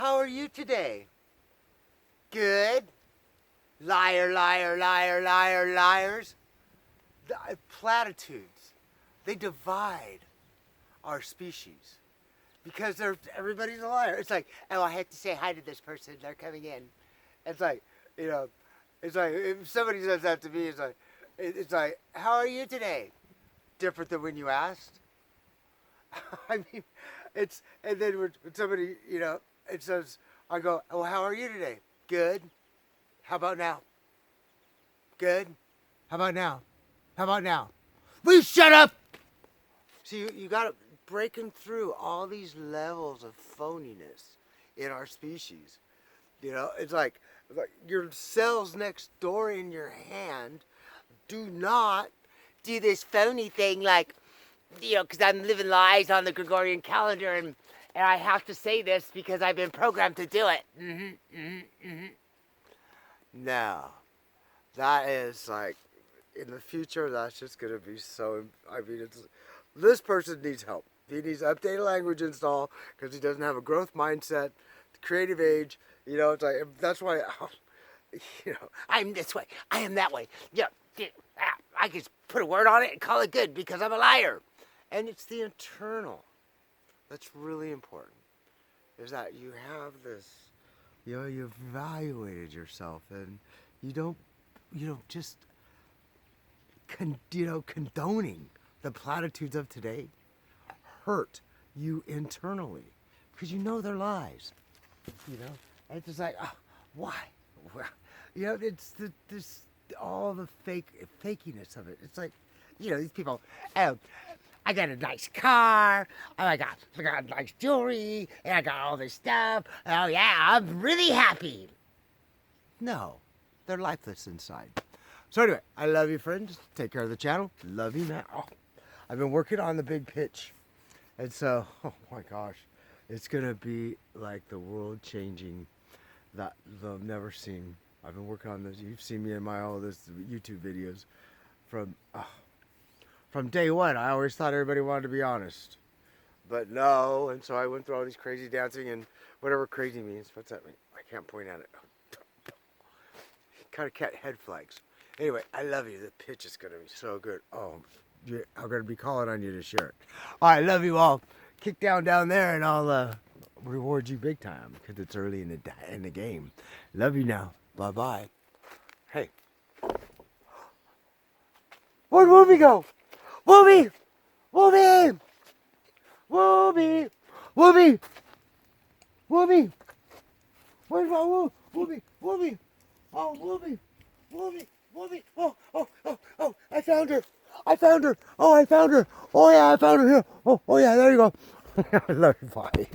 How are you today? Good. Liar, liar, liar, liar, liars. Platitudes. They divide our species because everybody's a liar. It's like, oh, I have to say hi to this person. They're coming in. It's like, it's like if somebody says that to me, it's like, how are you today? Different than when you asked. I mean, and then when somebody, it says, I go, oh, how are you today? Good. How about now? Good. How about now? How about now? Will you shut up? See, you got to breaking through all these levels of phoniness in our species. It's like your cells next door in your hand do not do this phony thing like, because I'm living lies on the Gregorian calendar and I have to say this because I've been programmed to do it. No, that is like, in the future, that's just going to be so, this person needs help. He needs updated language install because he doesn't have a growth mindset, creative age, it's like, that's why, I'm this way, I am that way. I just put a word on it and call it good because I'm a liar. And it's the internal that's really important, is that you have this, you've evaluated yourself and you don't just, condoning the platitudes of today hurt you internally because they're lies. And it's just like, oh, why? Well, it's this all the fakiness of it. It's like, these people, oh, I got a nice car, I got nice jewelry, and I got all this stuff. Oh yeah, I'm really happy. No, they're lifeless inside. So anyway, I love you, friends. Take care of the channel. Love you, man. Oh, I've been working on the big pitch. And so, oh my gosh, it's going to be like the world changing that they've never seen. I've been working on this. You've seen me in all this YouTube videos from day one. I always thought everybody wanted to be honest. But no, and so I went through all these crazy dancing and whatever crazy means. What's that mean? I can't point at it. Kind of cat head flags. Anyway, I love you. The pitch is going to be so good. Oh, I'm going to be calling on you to share it. All right, love you all. Kick down there, and I'll reward you big time because it's early in the game. Love you now. Bye-bye. Hey. Where'd Wooby go? Wooby! Wooby! Wooby! Wooby! Wooby! Where's my Wooby? Wooby! Oh, Wooby! Wooby! Wooby! Oh! I found her! Oh, I found her! Oh, yeah, I found her here! Oh, yeah, there you go! I love you, bye.